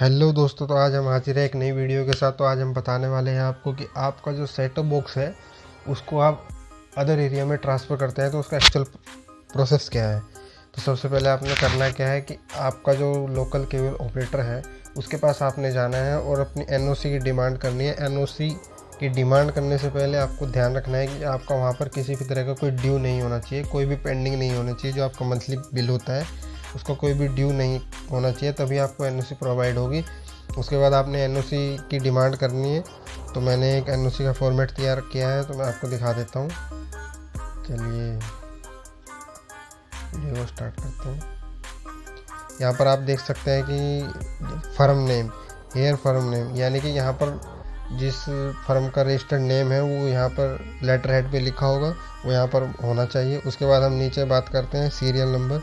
Hello दोस्तों, तो आज हम हाजिर हैं एक नई वीडियो के साथ। तो आज हम बताने वाले हैं आपको कि आपका जो सेट टॉप बॉक्स है उसको आप अदर एरिया में ट्रांसफ़र करते हैं तो उसका एक्चुअल प्रोसेस क्या है। तो सबसे पहले आपने करना क्या है कि आपका जो लोकल केबल ऑपरेटर है उसके पास आपने जाना है और अपनी एनओसी की डिमांड करनी है। एनओसी की डिमांड करने से पहले आपको ध्यान रखना है कि आपका वहाँ पर किसी भी तरह का कोई ड्यू नहीं होना चाहिए, कोई भी पेंडिंग नहीं होना चाहिए। जो आपका मंथली बिल होता है उसका कोई भी ड्यू नहीं होना चाहिए, तभी आपको एनओसी प्रोवाइड होगी। उसके बाद आपने एनओसी की डिमांड करनी है। तो मैंने एक एनओसी का फॉर्मेट तैयार किया है, तो मैं आपको दिखा देता हूँ। चलिए वीडियो को स्टार्ट करते हैं। यहाँ पर आप देख सकते हैं कि firm name, here firm name, यानी कि यहाँ पर जिस फर्म का रजिस्टर्ड नेम है वो यहाँ पर लेटर हेड पे लिखा होगा, वो यहाँ पर होना चाहिए। उसके बाद हम नीचे बात करते हैं सीरियल नंबर।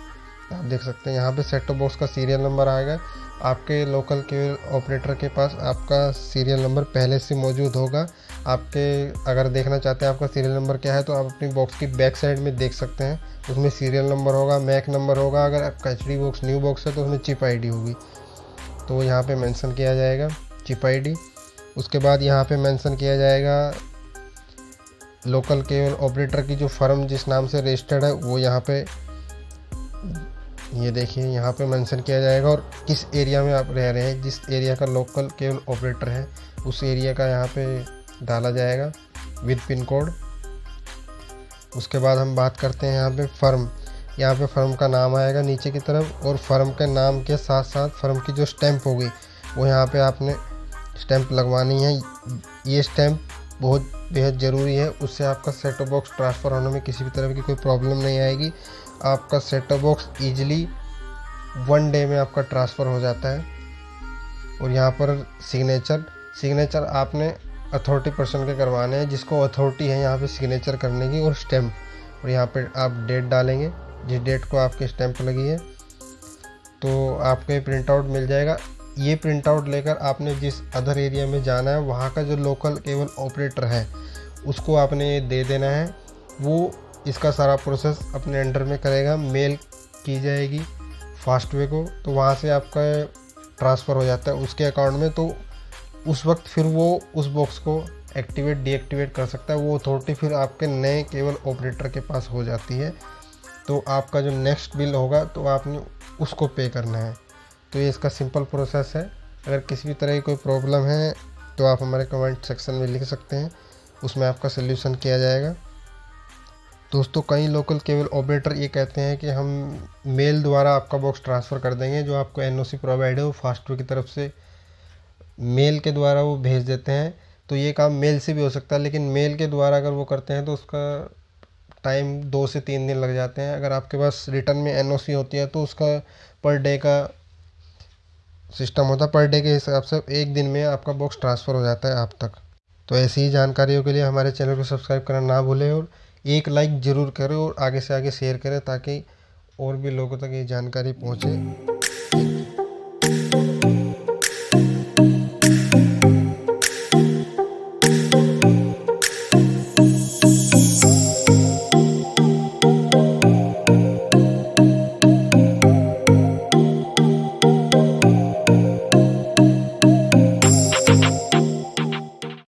आप देख सकते हैं यहाँ पे सेट टॉप बॉक्स का सीरियल नंबर आएगा। आपके लोकल केबल ऑपरेटर के पास आपका सीरियल नंबर पहले से मौजूद होगा। आपके अगर देखना चाहते हैं आपका सीरियल नंबर क्या है तो आप अपनी बॉक्स की बैक साइड में देख सकते हैं, उसमें सीरियल नंबर होगा, मैक नंबर होगा। अगर आपका एचडी बॉक्स न्यू बॉक्स है तो उसमें चिप आईडी होगी, तो यहाँ पे मेंशन किया जाएगा चिप आईडी। उसके बाद यहाँ पे मेंशन किया जाएगा लोकल केबल ऑपरेटर की जो फर्म जिस नाम से रजिस्टर्ड है वो यहाँ पे, ये देखिए यहाँ पे मेंशन किया जाएगा, और किस एरिया में आप रह रहे हैं, जिस एरिया का लोकल केबल ऑपरेटर है उस एरिया का यहाँ पे डाला जाएगा विद पिन कोड। उसके बाद हम बात करते हैं यहाँ पे फर्म। यहाँ पे फर्म का नाम आएगा नीचे की तरफ, और फर्म के नाम के साथ साथ फर्म की जो स्टैंप होगी वो यहाँ पे आपने स्टैंप लगवानी है। ये स्टैंप बहुत बेहद ज़रूरी है, उससे आपका सेट टॉप बॉक्स ट्रांसफ़र होने में किसी भी तरह की कोई प्रॉब्लम नहीं आएगी। आपका set top box easily 1 day में आपका ट्रांसफ़र हो जाता है। और यहाँ पर सिग्नेचर आपने अथॉरिटी पर्सन के करवाने हैं, जिसको अथॉरिटी है यहाँ पे सिग्नेचर करने की, और स्टैंप। और यहाँ पे आप डेट डालेंगे जिस डेट को आपकी स्टैंप लगी है, तो आपको ये प्रिंट आउट मिल जाएगा। ये प्रिंट आउट लेकर आपने जिस अदर एरिया में जाना है वहाँ का जो लोकल केबल ऑपरेटर है उसको आपने ये दे देना है। वो इसका सारा प्रोसेस अपने अंडर में करेगा, मेल की जाएगी फास्टवे को, तो वहाँ से आपका ट्रांसफ़र हो जाता है उसके अकाउंट में। तो उस वक्त फिर वो उस बॉक्स को एक्टिवेट डीएक्टिवेट कर सकता है। वो अथॉरिटी फिर आपके नए केबल ऑपरेटर के पास हो जाती है। तो आपका जो नेक्स्ट बिल होगा तो आपने उसको पे करना है। तो ये इसका सिंपल प्रोसेस है। अगर किसी भी तरह की कोई प्रॉब्लम है तो आप हमारे कमेंट सेक्शन में लिख सकते हैं, उसमें आपका सल्यूशन किया जाएगा। दोस्तों, कई लोकल केबल ऑपरेटर ये कहते हैं कि हम मेल द्वारा आपका बॉक्स ट्रांसफ़र कर देंगे। जो आपको एनओसी प्रोवाइड है वो फास्टवे की तरफ से मेल के द्वारा वो भेज देते हैं। तो ये काम मेल से भी हो सकता है, लेकिन मेल के द्वारा अगर वो करते हैं तो उसका टाइम 2 से 3 दिन लग जाते हैं। अगर आपके पास रिटर्न में एनओसी होती है तो उसका पर डे का सिस्टम होता है, पर डे के हिसाब से 1 दिन में आपका बॉक्स ट्रांसफ़र हो जाता है आप तक। तो ऐसी ही जानकारियों के लिए हमारे चैनल को सब्सक्राइब करना ना भूलें, और एक लाइक ज़रूर करें और आगे से आगे शेयर करें ताकि और भी लोगों तक ये जानकारी पहुँचे।